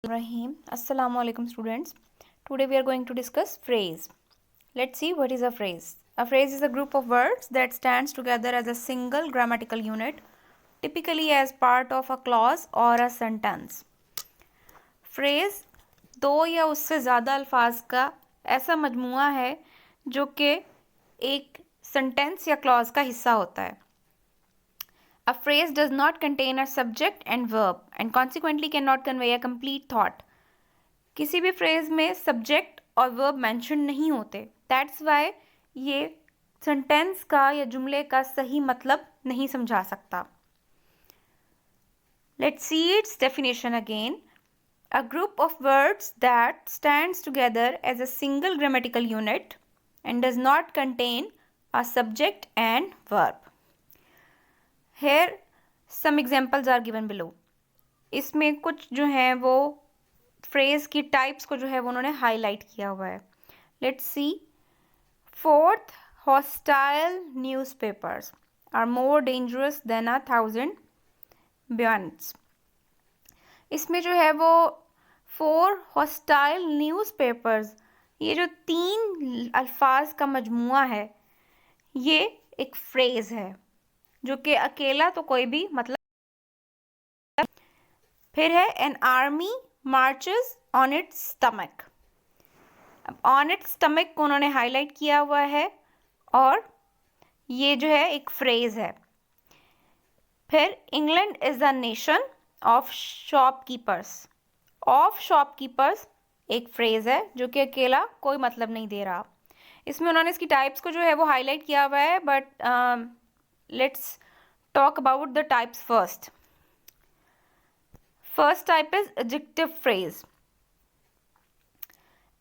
Rahim. Assalamu alaikum students. Today we are going to discuss phrase. Let's see what is a phrase. A phrase is a group of words that stands together as a single grammatical unit, typically as part of a clause or a sentence. Phrase दो या उससे ज़्यादा अल्फाज का ऐसा मजमुआ है जो कि एक सेंटेंस या क्लॉज का हिस्सा होता है. A phrase does not contain a subject and verb and consequently cannot convey a complete thought. किसी भी phrase में subject और verb mention नहीं होते. That's why ये sentence का या जुमले का सही मतलब नहीं समझा सकता. Let's see its definition again. A group of words that stands together as a single grammatical unit and does not contain a subject and verb. Here some examples are given below. इसमें कुछ जो हैं वो phrase की types को जो है वो उन्होंने हाईलाइट किया हुआ है. Let's see. Fourth, hostile newspapers are more dangerous than 1,000 bayonets. इसमें जो है वो 4 हॉस्टाइल न्यूज़पेपर्स, ये जो 3 अल्फाज का मजमुआ है, ये एक फ्रेज है जो कि अकेला तो कोई भी मतलब. फिर है an army marches on it's stomach. अब ऑन इट्स स्टमक को उन्होंने हाईलाइट किया हुआ है और ये जो है एक फ्रेज है. फिर England is the nation of shopkeepers. Of shopkeepers एक फ्रेज है जो कि अकेला कोई मतलब नहीं दे रहा. इसमें उन्होंने इसकी टाइप्स को जो है वो हाईलाइट किया हुआ है, but let's talk about the types first. First type is adjective phrase.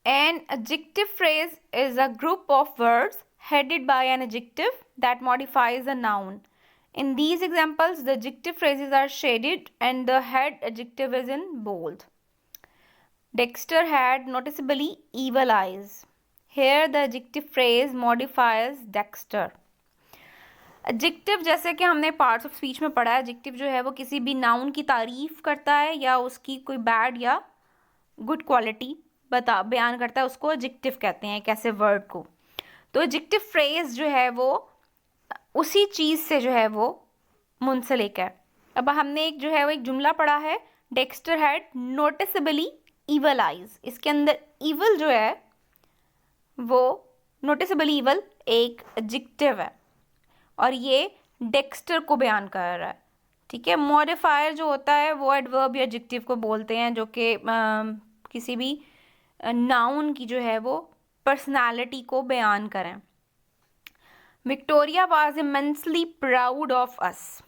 An adjective phrase is a group of words headed by an adjective that modifies a noun. In these examples, the adjective phrases are shaded and the head adjective is in bold. Dexter had noticeably evil eyes. Here the adjective phrase modifies Dexter. Adjective, जैसे कि हमने parts of speech में पढ़ा है, adjective जो है वो किसी भी नाउन की तारीफ करता है या उसकी कोई बैड या गुड क्वालिटी बयान करता है, उसको एडजेक्टिव कहते हैं, कैसे वर्ड को. तो एडजेक्टिव फ्रेज जो है वो उसी चीज़ से जो है वो मुंसलिक है. अब हमने एक जो है वो एक जुमला पढ़ा है, डेक्स्टर हैड नोटिसेबली ईवल आइज. इसके अंदर ईवल जो है वो नोटिसेबली ईवल एक एडजेक्टिव है और ये डेक्स्टर को बयान कर रहा है. ठीक है. मॉडिफायर जो होता है वो एडवर्ब या एडजेक्टिव को बोलते हैं जो कि किसी भी नाउन की जो है वो पर्सनालिटी को बयान करें. Victoria was immensely proud of us.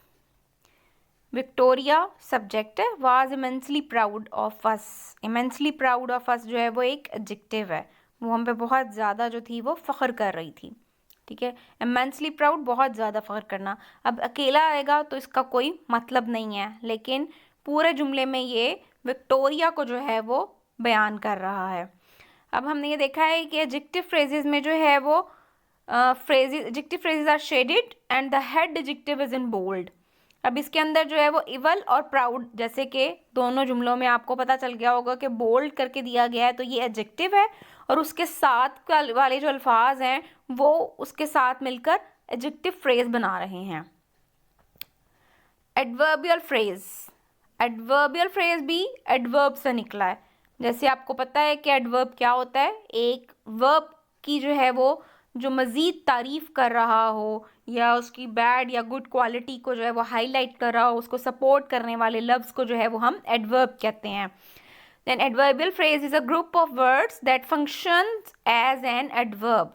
Victoria subject है, was immensely proud of us. Immensely proud of us जो है वो एक एडजेक्टिव है. वो हम पे बहुत ज़्यादा जो थी वो फ़ख्र कर रही थी. ठीक है. इमेंसली प्राउड, बहुत ज़्यादा फ़ख्र करना. अब अकेला आएगा तो इसका कोई मतलब नहीं है, लेकिन पूरे जुमले में ये विक्टोरिया को जो है वो बयान कर रहा है. अब हमने ये देखा है कि एडजेक्टिव फ्रेजेस में जो है वो adjective phrases are shaded and the head adjective is in bold. अब इसके अंदर जो है वो इवल और प्राउड, जैसे कि दोनों जुमलों में आपको पता चल गया होगा कि बोल्ड करके दिया गया है, तो ये एडजेक्टिव है और उसके साथ वाले जो अल्फाज हैं वो उसके साथ मिलकर एडजेक्टिव फ्रेज बना रहे हैं. Adverbial phrase. एडवर्बियल फ्रेज भी एडवर्ब से निकला है. जैसे आपको पता है कि एडवर्ब क्या होता है, एक वर्ब की जो है वो जो मज़ीद तारीफ़ कर रहा हो या उसकी बैड या गुड क्वालिटी को जो है वो हाईलाइट कर रहा हो, उसको सपोर्ट करने वाले लफ्ज़ को जो है वो हम एडवर्ब कहते हैं. Then adverbial phrase is a group of words that functions as an adverb.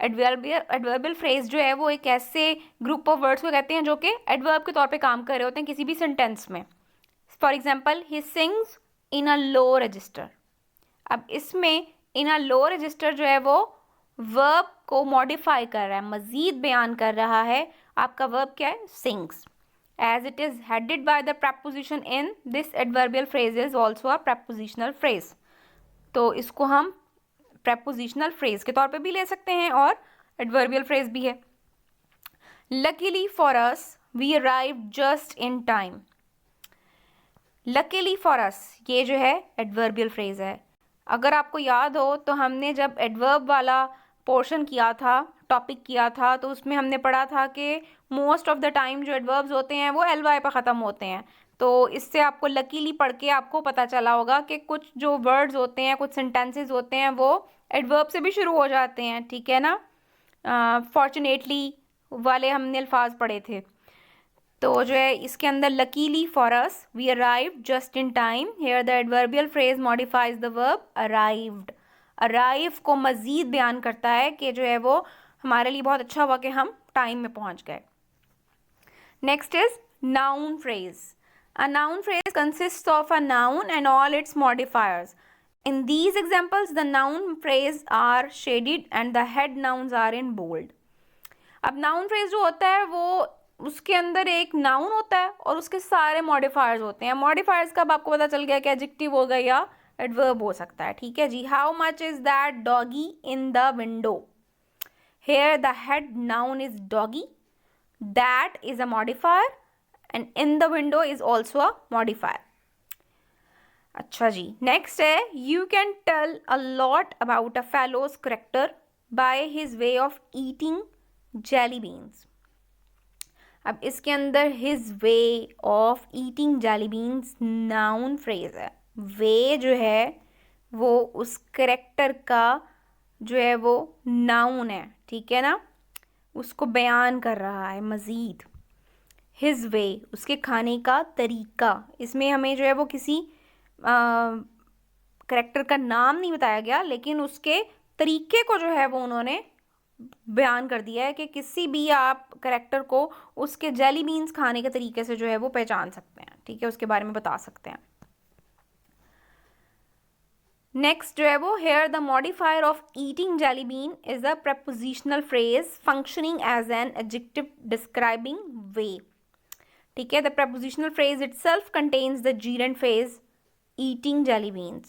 Adverbial phrase जो है वो एक ऐसे ग्रुप ऑफ वर्ड्स को कहते हैं जो कि एडवर्ब के तौर पे काम कर रहे होते हैं किसी भी सेंटेंस में. For example, he sings in a low register. अब इसमें इन अ लो रजिस्टर जो है वो वर्ब को मॉडिफाई कर रहा है, मज़ीद बयान कर रहा है. आपका वर्ब क्या है? Sings. As it is headed by the preposition in, this adverbial phrase is also a prepositional phrase. तो इसको हम prepositional phrase के तौर पे भी ले सकते हैं और adverbial phrase भी है. Luckily for us, we arrived just in time. Luckily for अस, ये जो है एडवर्बियल फ्रेज है। अगर आपको याद हो तो हमने जब एडवर्ब वाला पोर्शन किया था, टॉपिक किया था, तो उसमें हमने पढ़ा था कि मोस्ट ऑफ द टाइम जो एडवर्ब्स होते हैं वो एल वाई पर ख़त्म होते हैं। तो इससे आपको लकीली पढ़ के आपको पता चला होगा कि कुछ जो वर्ड्स होते हैं, कुछ सेंटेंसेस होते हैं वो एडवर्ब से भी शुरू हो जाते हैं, ठीक है ना। फॉर्चुनेटली वाले हमने अल्फाज पढ़े थे। तो जो है इसके अंदर luckily for us we arrive just in time, here the adverbial phrase modifies the verb arrived. Arrive को मज़ीद बयान करता है कि जो है वो हमारे लिए बहुत अच्छा हुआ कि हम टाइम में पहुंच गए। Next is noun phrase. A noun phrase consist of a noun and all it's modifiers. In these examples, the noun phrase are shaded and the head nouns are in bold. अब noun phrase जो होता है वो उसके अंदर एक noun होता है और उसके सारे मॉडिफायर्स होते हैं। मॉडिफायर्स का अब आपको पता चल गया कि एडजेक्टिव हो गया या एडवर्ब हो सकता है, ठीक है जी। How much is that doggie in the window, here the head noun is doggie, that is a modifier and in the window is also a modifier. अच्छा जी, नेक्स्ट है you can tell a lot about a fellow's character by his way of eating jelly beans. अब इसके अंदर his way of eating jelly beans noun phrase है। Way जो है वो उस करेक्टर का जो है वो नाउन है, ठीक है ना, उसको बयान कर रहा है मज़ीद। हिज वे उसके खाने का तरीका, इसमें हमें जो है वो किसी करेक्टर का नाम नहीं बताया गया, लेकिन उसके तरीके को जो है वो उन्होंने बयान कर दिया है कि किसी भी आप करेक्टर को उसके जेली बीन्स खाने के तरीके से जो है वो पहचान सकते हैं, ठीक है, उसके बारे में बता सकते हैं। नेक्स्ट जो है वो here the modifier of eating jelly bean is a prepositional phrase functioning as an adjective describing way, ठीक है। The prepositional phrase itself contains the gerund phrase eating jelly beans.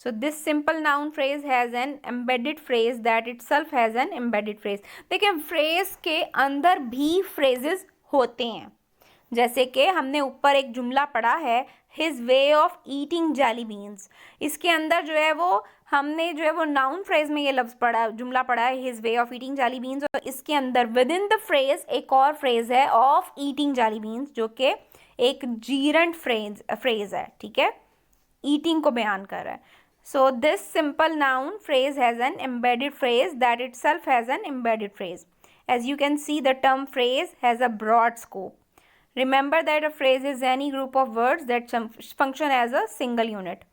So this simple noun phrase has an embedded phrase that itself has an embedded phrase. देखिए phrase के अंदर भी phrases होते हैं, जैसे कि हमने ऊपर एक जुमला पढ़ा है his way of eating jelly beans। इसके अंदर जो है वो हमने जो है वो नाउन फ्रेज में ये लफ्ज़ पढ़ा, जुमला पढ़ा है his way of eating jelly beans, और इसके अंदर विद इन द फ्रेज एक और फ्रेज है of eating jelly beans जो कि एक जीरेंट फ्रेज है, ठीक है, ईटिंग को बयान कर रहा है। So this simple noun phrase has an embedded phrase that itself has an embedded phrase. As you can see the term phrase has a broad scope. Remember that a phrase is any group of words that function as a single unit.